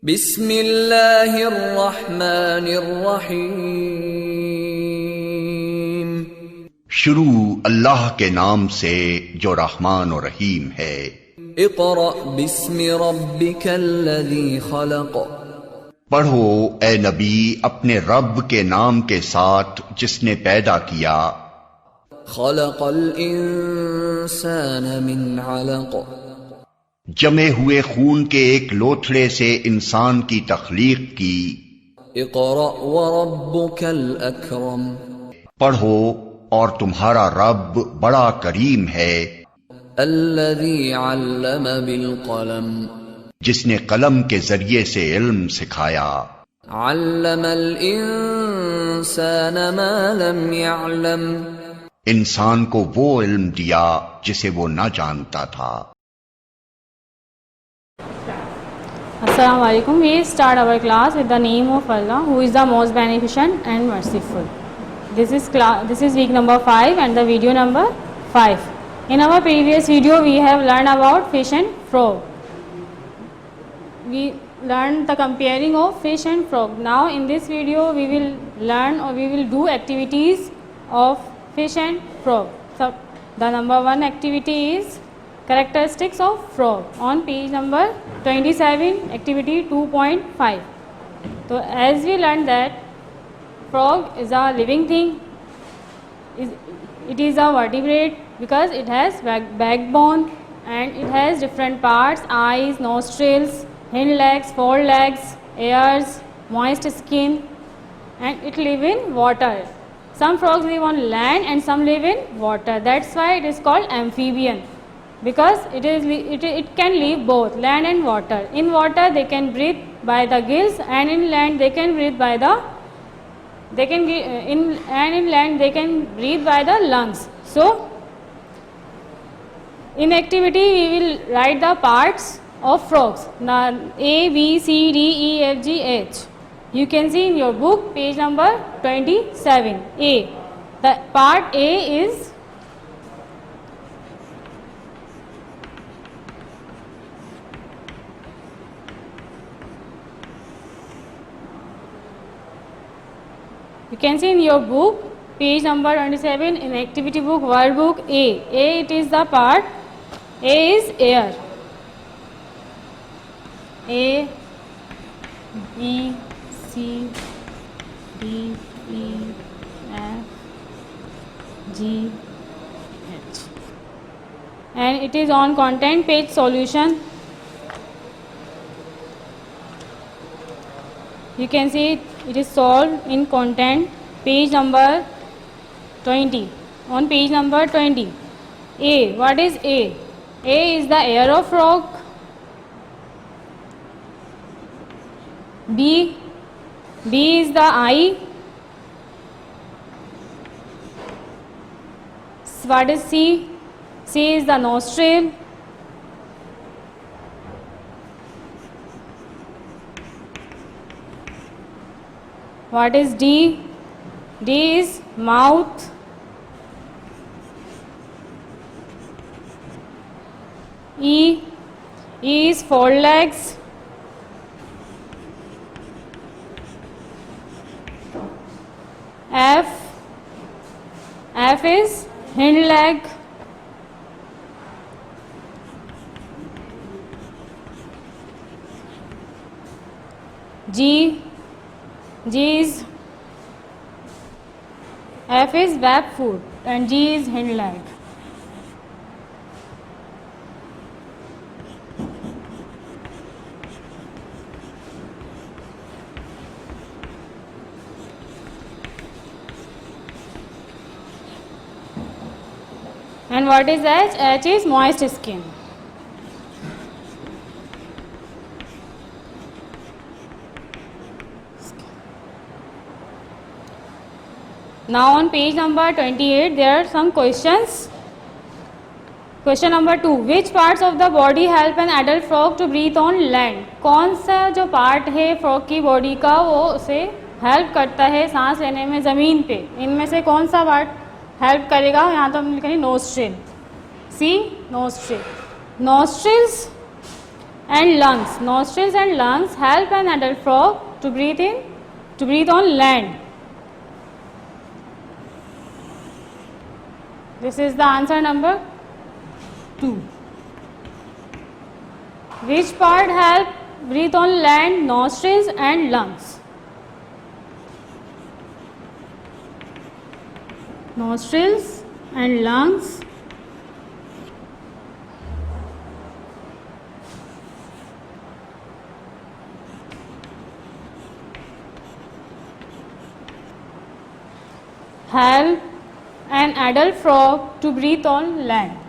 बिस्मिल्लाहिर्रहमानिर्रहीम। शुरू अल्लाह के नाम से जो रहमान और रहीम है। इक़रा बिस्मि रब्बिकल्लज़ी खलक़। पढ़ो ए नबी अपने रब के नाम के साथ जिसने पैदा किया। खलक़ल इंसान मिन अलक़। जमे हुए खून के एक लोथड़े से इंसान की तख्लीक की। इक़रा व रब्बुकल अकरम। पढ़ो और तुम्हारा रब बड़ा करीम है। अल्लज़ी अल्लम बिल क़लम। जिसने कलम के जरिए से इल्म सिखाया। अल्लमल इंसान मा लम यअलम। इंसान को वो इल्म दिया जिसे वो न जानता था। Assalamu alaikum. We start our class with the name of Allah, who is the most beneficent and merciful. This is week number 5 and the video number 5. In our previous video, we have learned about fish and frog. We learned the comparing of fish and frog. Now, in this video, we will learn or we will do activities of fish and frog. So, the number 1 activity is characteristics of frog on page number 27, activity 2.5. So as we learned that frog is a living thing, it is a vertebrate because it has backbone and it has different parts: eyes, nostrils, hind legs, forelegs, ears, moist skin, and it live in water. Some frogs live on land and some live in water. That's why it is called amphibian, because it can live both land and water. In water they can breathe by the gills, and in land they can breathe by the lungs. So in activity we will write the parts of frogs. Now A, B, C, D, E, F, G, H. You can see in your book page number 27. A, the part A is you can see in your book page number 27 in activity book workbook A. A, it is the part. A is air. A, B, C, D, E, F, G, H. And it is on content page solution. You can see it is solved in content page number 20. On page number 20. A. What is A? A is the air of frog. B. B is the eye. What is C? C is the nostril. What is D? D is mouth. E. E is forelegs. F. F is hind leg. G. G is F is back foot and G is hind leg. And what is H? H is moist skin. Now on page number 28 there are some questions. Question number 2. Which parts of the body help an adult frog to breathe on land? कौन सा जो part है frog की body का वो उसे help करता है सांस लेने में ज़मीन पे? इनमें से कौन सा पार्ट हेल्प करेगा? यहाँ तो हम लिखेंगे nostril. See, nostril. Nostrils and lungs. Nostrils and lungs help an adult frog to breathe on land. This is the answer number 2. Which part help breathe on land? Nostrils and lungs. Nostrils and lungs help an adult frog to breathe on land.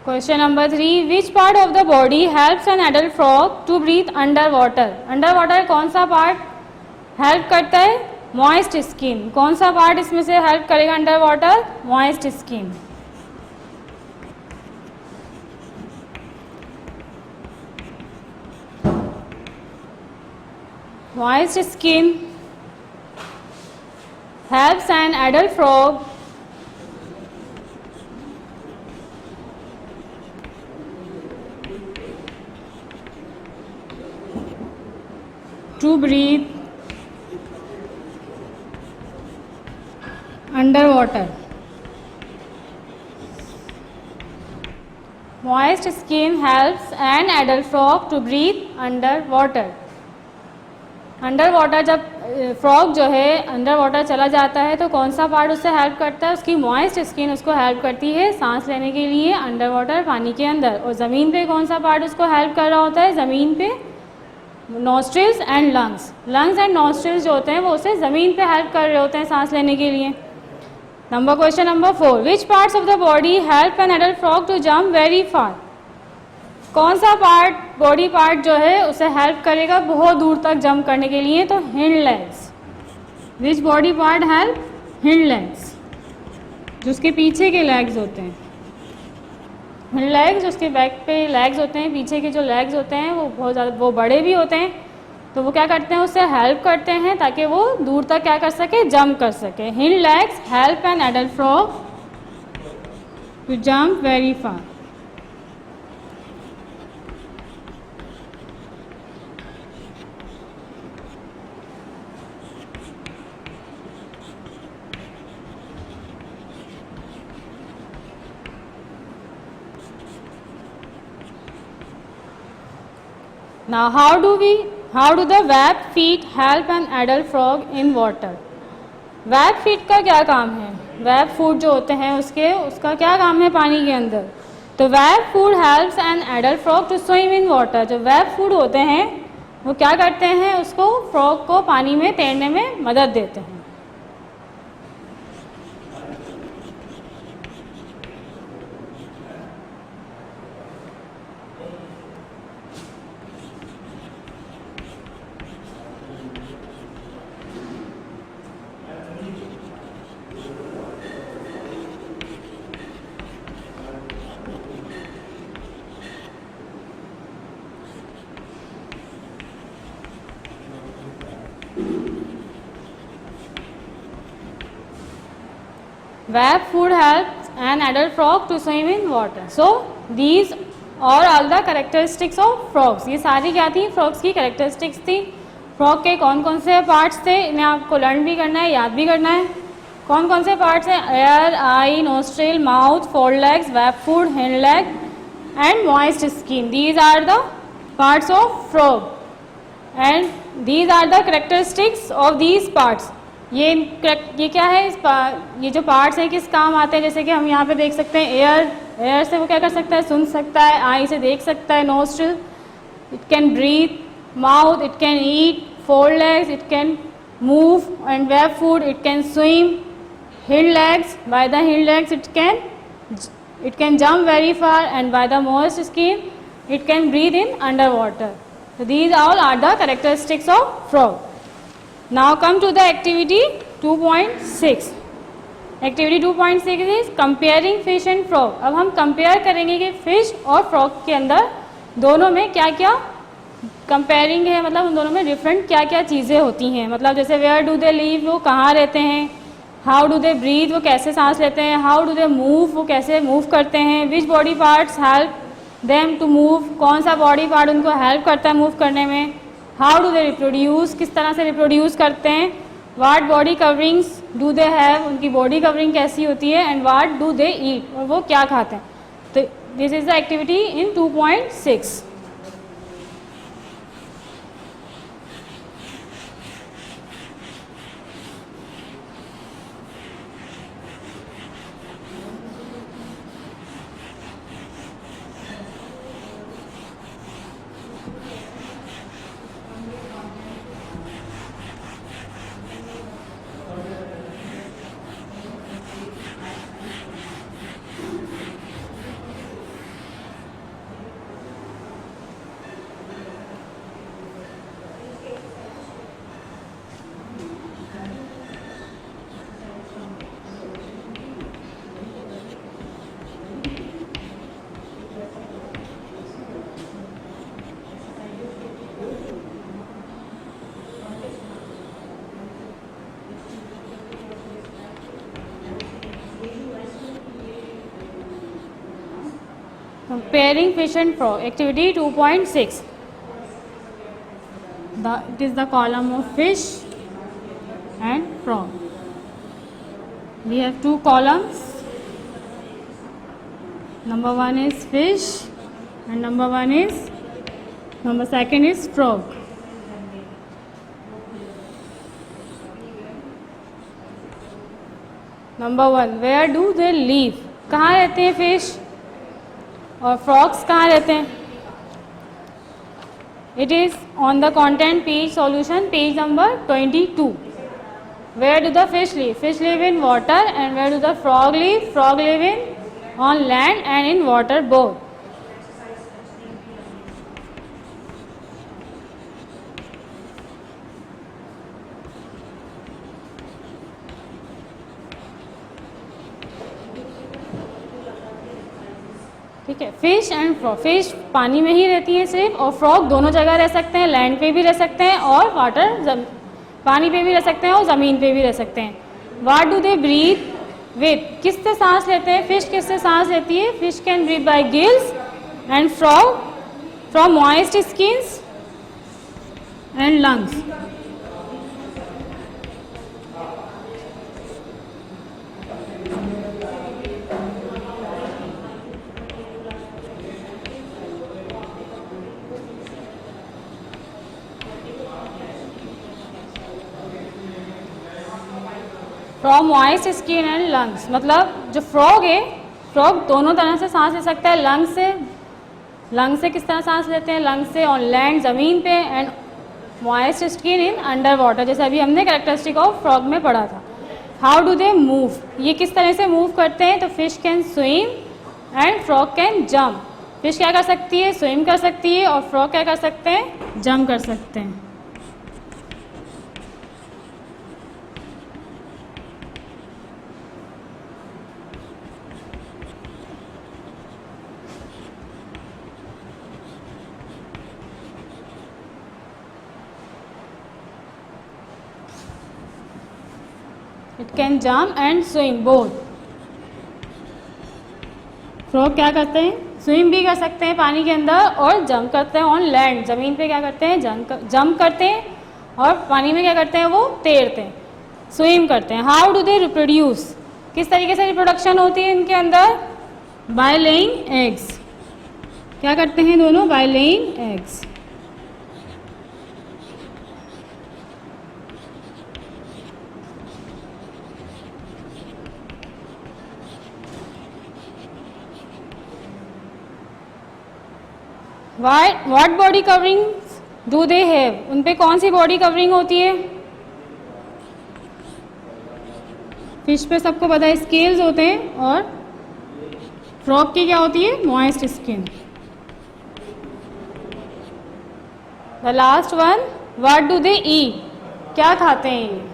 Question number 3. Which part of the body helps an adult frog to breathe underwater? Underwater कौन सा part help करता है? Moist skin. कौन सा part इसमें से help करेगा underwater? Moist skin. Moist skin helps an adult frog to breathe underwater. Moist skin helps an adult frog to breathe underwater. Under जब फ्रॉग जो है अंडर वाटर चला जाता है तो कौन सा पार्ट उससे हेल्प करता है? उसकी मॉइस्ट स्किन उसको हेल्प करती है सांस लेने के लिए अंडर वाटर पानी के अंदर. और ज़मीन पे कौन सा पार्ट उसको हेल्प कर रहा होता है? ज़मीन पे nostrils and lungs. Lungs and nostrils जो होते हैं वो उसे ज़मीन पे हेल्प कर रहे होते हैं सांस लेने के लिए. Question number 4. Which parts of the body help an adult frog to jump very far? कौन सा पार्ट बॉडी पार्ट जो है उसे हेल्प करेगा बहुत दूर तक जंप करने के लिए? तो hind legs. Which body part help? Hind legs, जो उसके पीछे के लेग्स होते हैं. हिंड लेग्स उसके बैक पे लेग्स होते हैं, पीछे के जो लेग्स होते हैं वो बहुत ज़्यादा वो बड़े भी होते हैं. तो वो क्या करते हैं? उससे हेल्प करते हैं ताकि वो दूर तक क्या कर सके? जंप कर सके. Hind legs help an adult frog to jump very far. Now how do the webbed feet help an adult frog in water? Web feet का क्या काम है? वेब फूट जो होते हैं उसका क्या काम है पानी के अंदर? तो web foot helps an adult frog to swim in water. जो वेब फूड होते हैं वो क्या करते हैं? उसको फ्रॉग को पानी में तैरने में मदद देते हैं. Web food helps an adult frog to swim in water. So these are all the characteristics of frogs. ये सारी क्या थी? फ्रॉग्स की कैरेक्टरिस्टिक्स थी. फ्रॉग के कौन कौन से पार्ट्स थे इन्हें आपको लर्न भी करना है, याद भी करना है. कौन कौन से पार्ट्स हैं? Ear, eye, nostril, mouth, four legs, web foot, hind leg and moist skin. These are the parts of frog and these are the characteristics of these parts. ये क्या है? ये जो पार्ट्स हैं किस काम आते हैं? जैसे कि हम यहाँ पे देख सकते हैं एयर से वो क्या कर सकता है? सुन सकता है. आई से देख सकता है. Nostril it can breathe. Mouth it can eat. Four legs it can move and web foot it can swim. Hind legs, by the hind legs it can jump very far and by the moist skin it can breathe in underwater. So these all are the characteristics of frog. Now come to the activity 2.6. Activity 2.6 is comparing fish and frog. अब हम compare करेंगे कि fish और frog के अंदर दोनों में क्या क्या कंपेयरिंग है, मतलब उन दोनों में डिफरेंट क्या क्या चीज़ें होती हैं, मतलब जैसे वेयर डू दे लीव, वो कहाँ रहते हैं, हाउ डू दे ब्रीथ, वो कैसे सांस लेते हैं, हाउ डू दे मूव, वो कैसे मूव करते हैं, which body parts help them to move, कौन सा बॉडी पार्ट उनको हेल्प करता है मूव करने में, हाउ डू दे रिप्रोड्यूस, किस तरह से रिप्रोड्यूस करते हैं, what body coverings do they have, उनकी बॉडी कवरिंग कैसी होती है, and what do they eat, और वो क्या खाते हैं। तो this is the activity in 2.6। Comparing fish and frog, activity 2.6. It is the column of fish and frog. We have two columns. Number one is fish and number second is frog. Number one, where do they live? कहाँ रहते हैं fish? और frogs कहाँ रहते हैं? It is on the content page solution, page number 22. Where do the fish live? Fish live in water. And where do the frog live? Frog live in on land and in water both. ठीक है, fish and frog. Fish पानी में ही रहती हैं सिर्फ, और frog दोनों जगह रह सकते हैं, लैंड पे भी रह सकते हैं और पानी पे भी रह सकते हैं और ज़मीन पे भी रह सकते हैं. What do they breathe with? किससे सांस लेते हैं? फिश किससे सांस लेती है? Fish can breathe by gills and frog from moist skins and lungs. From moist skin and lungs, मतलब जो फ्रॉग है, फ्रॉग दोनों तरह से सांस ले सकता है. लंग्स से किस तरह सांस लेते हैं? लंग्स से ऑन लैंड, ज़मीन पे, and moist skin in under water, जैसे अभी हमने कैरेक्टरिस्टिक ऑफ फ्रॉग में पढ़ा था. How do they move? ये किस तरह से मूव करते हैं? तो fish can swim and frog can jump. Fish क्या कर सकती है? स्विम कर सकती है, और फ्रॉग क्या कर सकते हैं? जम्प कर सकते हैं. It can jump and swim both. Frog क्या करते हैं? स्विम भी कर सकते हैं पानी के अंदर, और जंप करते हैं ऑन लैंड, ज़मीन पे क्या करते हैं? जंप करते हैं, और पानी में क्या करते हैं? वो तैरते हैं, स्विम करते हैं. How do they reproduce? किस तरीके से रिप्रोडक्शन होती है इनके अंदर? Bye laying eggs. क्या करते हैं दोनों? Bye laying eggs. What body coverings do they have? उन पे कौन सी बॉडी कवरिंग होती है? फिश पे सबको पता है स्केल्स होते हैं, और फ्रॉग की क्या होती है? Moist skin. The last one, what do they eat? क्या खाते हैं ये?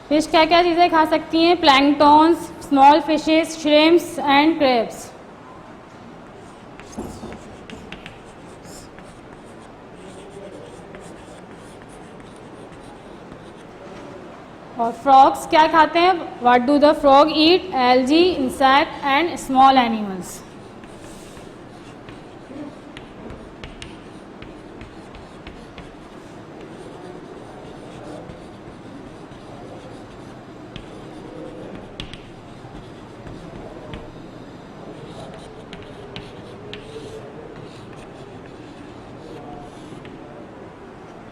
फिश क्या क्या चीज़ें खा सकती हैं? Planktons, small fishes, shrimps and crabs. और फ्रॉग्स क्या खाते हैं? What do the frog eat? Algae, insect and small animals.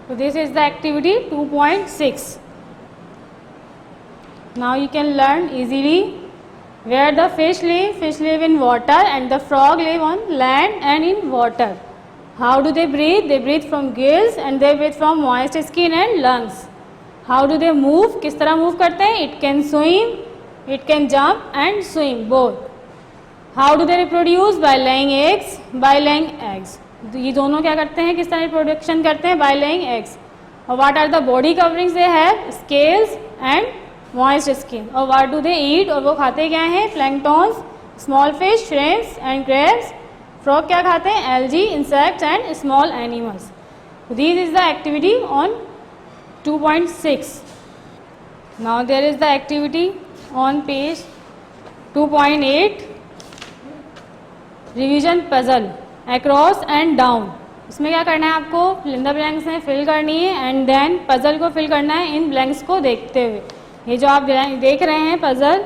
So this is the activity 2.6. Now you can learn easily where the fish live. Fish live in water and the frog live on land and in water. How do they breathe? They breathe from gills and they breathe from moist skin and lungs. How do they move? किस तरह move करते हैं? It can swim, it can jump and swim both. How do they reproduce? By laying eggs, by laying eggs. ये दोनों क्या करते हैं? किस तरह रिप्रोडक्शन करते हैं? By laying eggs. और what are the body coverings they have? Scales and moist skin. और व्हाट डू दे ईट? और वो खाते क्या हैं? Planktons, small fish, shrimps and crabs. Frog क्या खाते हैं? Algae, insects and small animals. This is the activity on 2.6. Now there is the activity on page 2.8, revision puzzle across and down. इसमें क्या करना है आपको? फिल द ब्लैंक्स में fill करनी है एंड देन पजल को फिल करना है इन ब्लैंक्स को देखते हुए। ये जो आप देख रहे हैं पजल,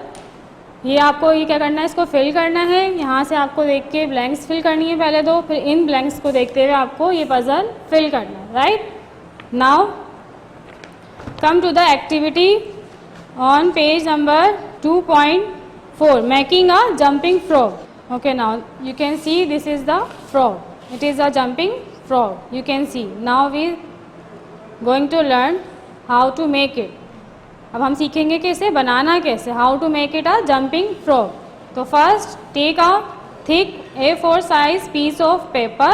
ये आपको ये क्या करना है? इसको फिल करना है। यहाँ से आपको देख के ब्लैंक्स फिल करनी है पहले दो, फिर इन ब्लैंक्स को देखते हुए आपको ये पजल फिल करना है। Right, now come to the activity on page number 2.4, making a jumping frog. Okay, now you can see this is the frog. It is a jumping frog. You can see. Now we going to learn how to make it. अब हम सीखेंगे कि इसे बनाना कैसे. How to make it a jumping frog. तो first take a thick A4 size piece of paper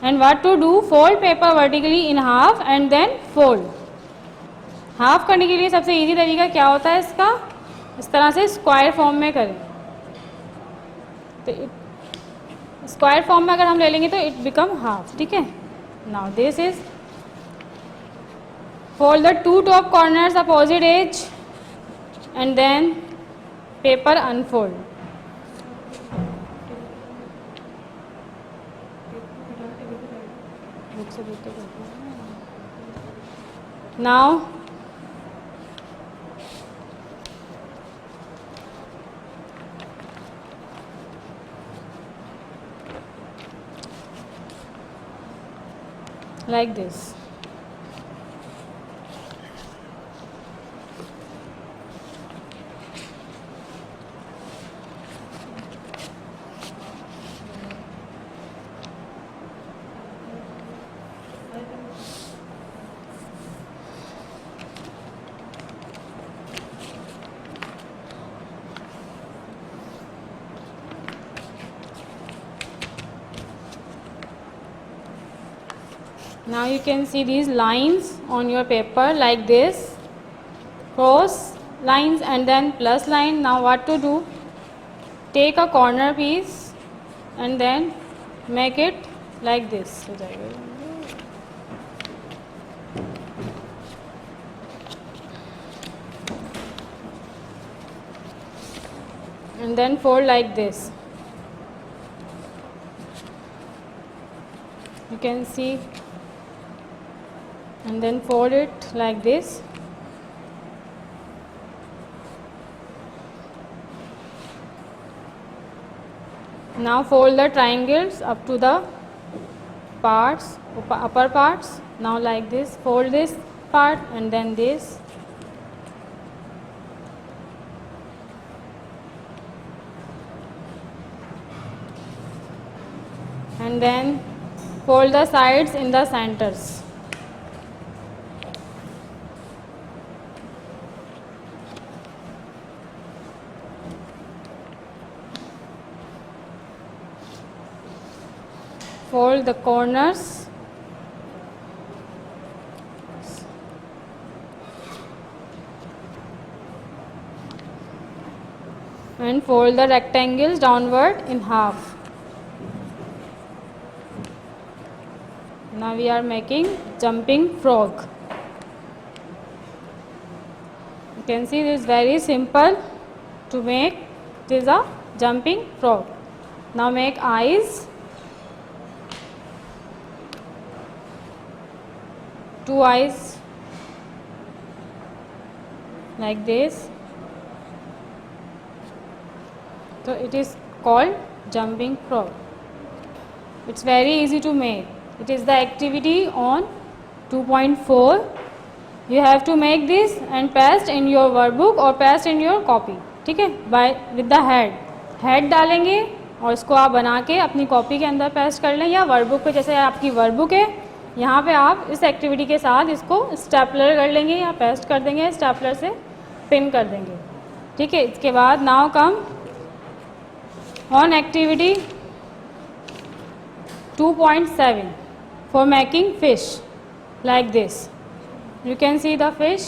and what to do? Fold paper vertically in half and then fold. Half करने के लिए सबसे इजी तरीका क्या होता है इसका? इस तरह से स्क्वायर फॉर्म में करें. तो स्क्वायर फॉर्म में अगर हम ले लेंगे तो इट बिकम हाफ. ठीक है. Now this is fold the two top corners opposite edge and then paper unfold. Now like this. Now you can see these lines on your paper like this, cross lines and then plus line. Now what to do? Take a corner piece and then make it like this. And then fold like this. You can see. And then fold it like this. Now fold the triangles up to the parts, upper parts. Now like this, fold this part and then this. And then fold the sides in the centers. Fold the corners. and fold the rectangles downward in half. Now we are making jumping frog. You can see this is very simple to make. This is a jumping frog. Now make eyes. 2 eyes like this. So it is called jumping frog. It's very easy to make. It is the activity on 2.4. You have to make this and paste in your workbook or paste in your copy. ठीक है, by with the head डालेंगे और इसको आप बना के अपनी copy के अंदर पेस्ट कर लें, या वर्कबुक पे, जैसे आपकी वर्कबुक है यहाँ पे आप इस एक्टिविटी के साथ इसको स्टेपलर कर लेंगे या पेस्ट कर देंगे, स्टेपलर से पिन कर देंगे. ठीक है, इसके बाद now come on activity 2.7 for making fish like this. You can see the fish.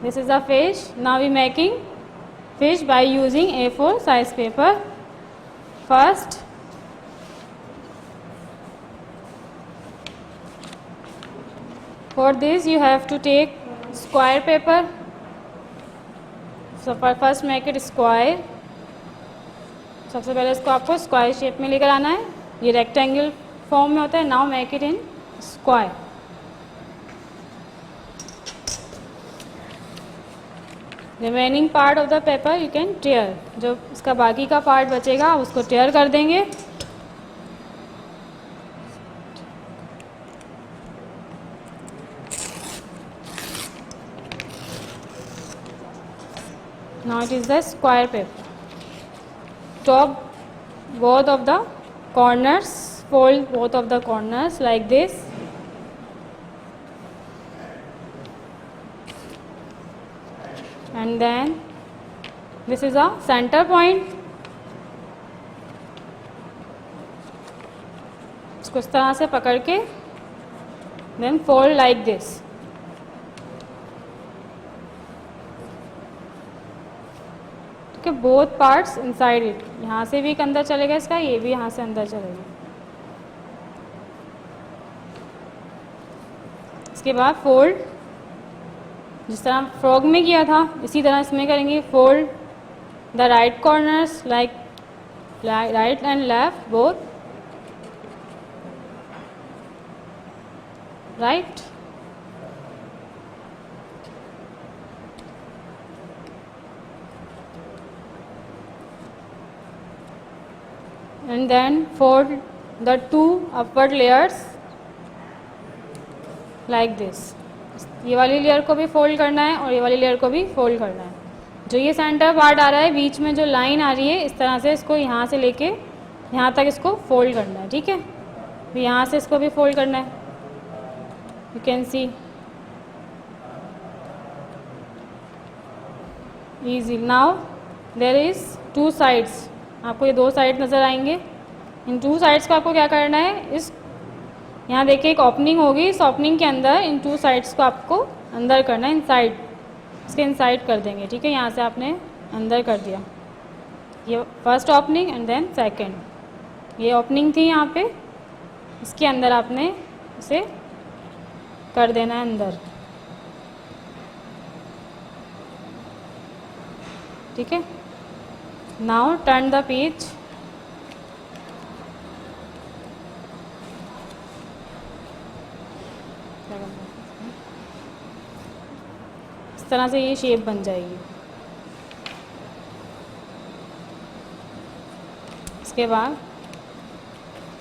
This is a fish. Now we making fish by using A4 size paper. First, for this you have to take square paper. So first make it square. सबसे पहले इसको आपको square shape में लेकर आना है. ये rectangle form में होता है. Now make it in square. Remaining part of the paper you can tear. जो इसका बाकी का पार्ट बचेगा उसको टेयर कर देंगे. Now it is the square paper. Top both of the corners, fold both of the corners like this. And then this is a center point. इसको इस तरह से पकड़ के then fold like this. कि बोथ पार्ट्स इनसाइड इट. यहाँ से भी एक अंदर चलेगा इसका, ये भी यहाँ से अंदर चलेगा. इसके बाद फोल्ड, जिस तरह फ्रॉग में किया था इसी तरह इसमें करेंगे. Fold the right corners like right and left both. Right. And then fold the two upward layers like this. ये वाली लेयर को भी फोल्ड करना है और ये वाली लेयर को भी फोल्ड करना है. जो ये सेंटर पार्ट आ रहा है, बीच में जो लाइन आ रही है, इस तरह से इसको यहाँ से लेके यहाँ तक इसको फोल्ड करना है. ठीक है, फिर यहाँ से इसको भी फोल्ड करना है. You can see easy. Now there is 2 sides. आपको ये 2 साइड नज़र आएंगे. इन 2 साइड्स को आपको क्या करना है, इस यहाँ देखिए एक ओपनिंग होगी, इस ओपनिंग के अंदर इन 2 साइड्स को आपको अंदर करना है. इनसाइड, इसके इनसाइड कर देंगे. ठीक है, यहाँ से आपने अंदर कर दिया. ये first opening and then second. ये ओपनिंग थी यहाँ पे, इसके अंदर आपने इसे कर देना है अंदर. ठीक है. Now turn the page. इस तरह से ये शेप बन जाएगी. इसके बाद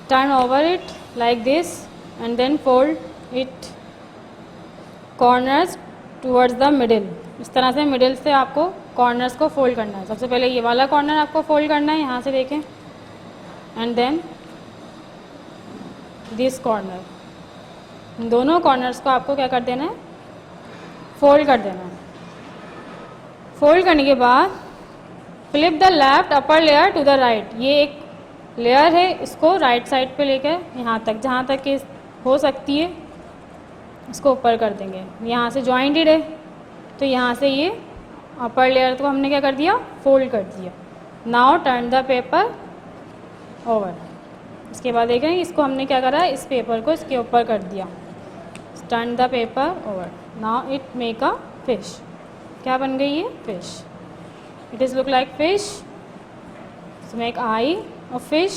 turn over it like this and then fold it corners towards the middle. इस तरह से मिडिल से आपको कॉर्नर्स को फोल्ड करना है. सबसे पहले ये वाला कॉर्नर आपको फोल्ड करना है, यहाँ से देखें. And then this corner. दोनों कॉर्नर्स को आपको क्या कर देना है, फोल्ड कर देना है. फोल्ड करने के बाद flip the left upper layer to the right. ये एक लेयर है, इसको राइट साइड पे लेकर यहाँ तक, जहाँ तक कि हो सकती है इसको ऊपर कर देंगे. यहाँ से जॉइंटेड है तो यहाँ से ये अपर लेयर को हमने क्या कर दिया, फोल्ड कर दिया। Now turn the paper over. इसके बाद देख रहे हैं इसको हमने क्या करा, इस पेपर को इसके ऊपर कर दिया। Turn the paper over. Now it make a fish. क्या बन गई है, fish. It is look like fish. Make I of fish.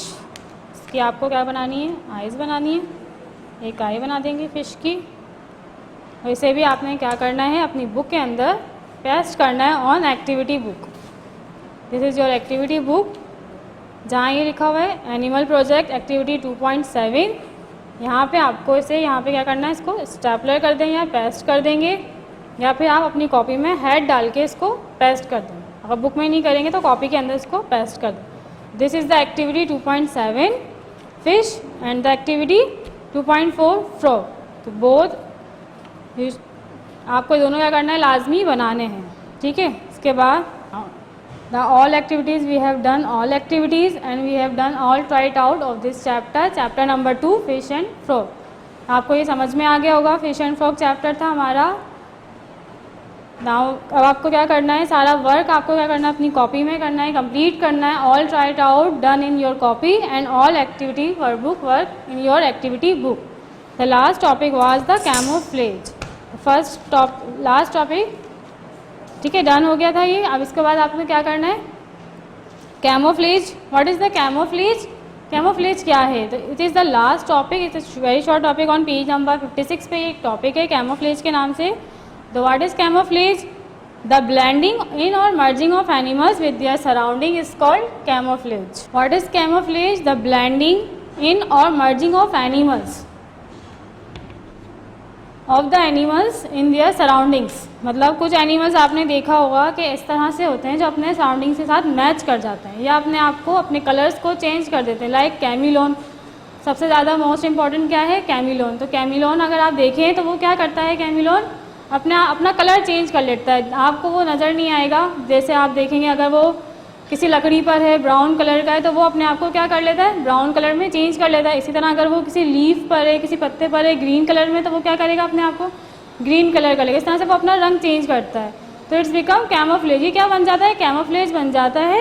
इसकी आपको क्या बनानी है, आइज़ बनानी है। एक आई बना देंगे फिश की। और इसे भी आपने क्या करना है, अपनी बुक के अंदर पेस्ट करना है on activity book. This is your activity book, जहाँ ये लिखा हुआ है एनिमल प्रोजेक्ट एक्टिविटी 2.7। यहाँ पे आपको इसे यहाँ पे क्या करना है, इसको स्टेपलर कर देंगे या पेस्ट कर देंगे, या फिर आप अपनी कॉपी में हेड डाल के इसको पेस्ट कर देंगे। अगर बुक में नहीं करेंगे तो कॉपी के अंदर इसको पेस्ट कर दें। This is the activity 2.7 fish and the activity 2.4 frog. तो बोथ आपको दोनों क्या करना है, लाजमी बनाने हैं, ठीक है। इसके बाद the all activities we have done all activities and we have done all try it out of this chapter number 2 fish and frog. आपको ये समझ में आ गया होगा, फिश एंड फ्रॉग चैप्टर था हमारा। नाउ अब आपको क्या करना है, सारा वर्क आपको क्या करना है, अपनी कॉपी में करना है, कंप्लीट करना है। All try it out done in your copy and all activity workbook work in your activity book. The last topic was the camouflage. Last topic, ठीक है, डन हो गया था ये। अब इसके बाद आपको क्या करना है, camouflage. What is the camouflage? Camouflage क्या है? तो it is the last topic, it is very short topic on page number 56 पे एक टॉपिक है कैमोफ्लेज के नाम से। The what is camouflage? The blending in or merging of animals with their surrounding is called camouflage. What is camouflage? The blending in or merging of animals in their surroundings. मतलब कुछ animals आपने देखा होगा कि इस तरह से होते हैं जो अपने सराउंडिंग के साथ मैच कर जाते हैं या अपने आप को, अपने कलर्स को चेंज कर देते हैं। लाइक कैमिलोन, सबसे ज़्यादा मोस्ट इंपॉर्टेंट क्या है, कैमिलोन। तो कैमिलोन अगर आप देखें तो वो क्या करता है, कैमिलोन अपना कलर चेंज कर लेता है। आपको वो नज़र नहीं आएगा। जैसे आप देखेंगे अगर वो किसी लकड़ी पर है, ब्राउन कलर का है, तो वो अपने आप को क्या कर लेता है, ब्राउन कलर में चेंज कर लेता है। इसी तरह अगर वो किसी लीफ पर है, किसी पत्ते पर है ग्रीन कलर में, तो वो क्या करेगा, अपने आप को ग्रीन कलर कर लेगा। इस तरह से वो अपना रंग चेंज करता है। तो इट्स बिकम कैमोफ्लेज। ये क्या बन जाता है, कैमोफ्लेज बन जाता है।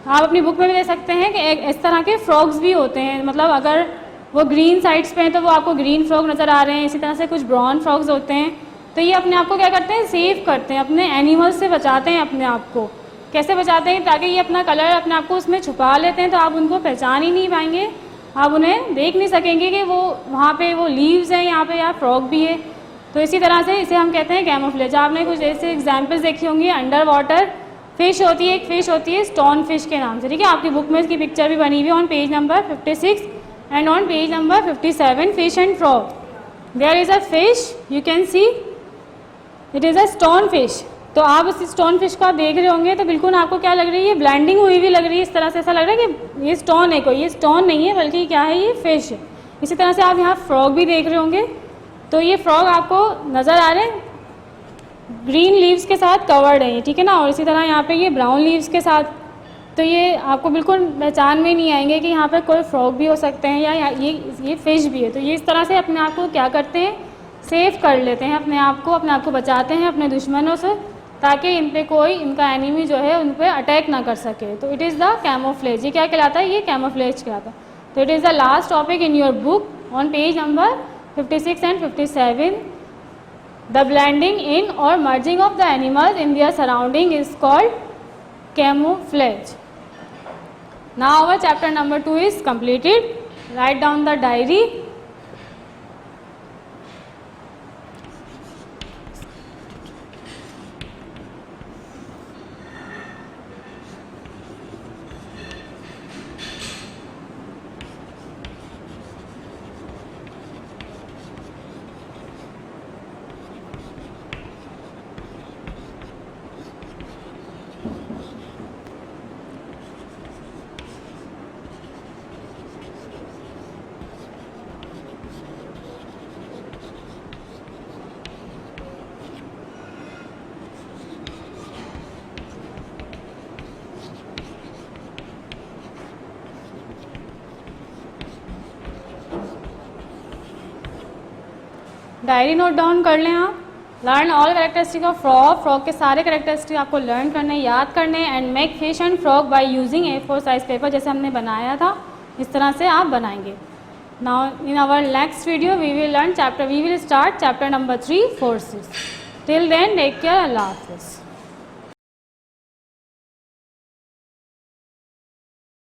आप अपनी बुक में भी देख सकते हैं कि एक इस तरह के फ्रॉग्स भी होते हैं। मतलब अगर वो ग्रीन साइड्स पे हैं तो वो आपको ग्रीन फ्रॉग नज़र आ रहे हैं। इसी तरह से कुछ ब्राउन फ्रॉग्स होते हैं। तो ये अपने आप को क्या करते हैं, सेव करते हैं, अपने एनिमल्स से बचाते हैं अपने आप को। कैसे बचाते हैं, ताकि ये अपना कलर अपने आप को उसमें छुपा लेते हैं, तो आप उनको पहचान ही नहीं पाएंगे, आप उन्हें देख नहीं सकेंगे कि वो वहाँ पे वो लीव्स हैं, यहाँ पे या फ्रॉग भी है। तो इसी तरह से इसे हम कहते हैं कैमोफ्लेज। आपने कुछ ऐसे एग्जाम्पल्स देखी होंगी। अंडर वाटर फिश होती है, एक फ़िश होती है स्टोन फिश के नाम से, ठीक है। आपकी बुक में इसकी पिक्चर भी बनी हुई है on page number 56 and on page number 57, fish and frog. There is a fish, you can see it is a stone fish. तो आप उस स्टोन फिश को आप देख रहे होंगे तो बिल्कुल आपको क्या लग रही है, ब्लेंडिंग हुई हुई लग रही है। इस तरह से ऐसा लग रहा है कि ये स्टोन है, कोई ये स्टोन नहीं है बल्कि क्या है, ये फिश है। इसी तरह से आप यहाँ फ्रॉग भी देख रहे होंगे। तो ये फ्रॉग आपको नज़र आ रहे हैं, ग्रीन लीव्स के साथ कवर्ड है, ठीक है ना। और इसी तरह यहाँ पे ये ब्राउन लीव्स के साथ। तो ये आपको बिल्कुल पहचान में नहीं आएंगे कि यहाँ पर कोई फ्रॉग भी हो सकते हैं या ये फिश भी है। तो ये इस तरह से अपने आप को क्या करते हैं, सेव कर लेते हैं अपने आप को बचाते हैं अपने दुश्मनों से, ताकि इन पे कोई इनका एनिमी जो है उन पे अटैक ना कर सके। तो इट इज़ द कैमोफ्लेज। ये क्या कहलाता है, ये कैमोफ्लेज कहलाता है। तो it is the last topic in your book on page number 56 and 57। The blending in और merging of the animals in their surrounding is called camouflage. Now our chapter number 2 is completed. Write down the diary. Diary note down कर लें आप। Learn all characteristic of frog, frog के सारे characteristic आपको learn करने, याद करने। And make fish and frog by using A4 size paper, जैसे हमने बनाया था इस तरह से आप बनाएंगे। Now in our next video we will start chapter number 3 forces. Till then take care, अल्लाह हाफिज़।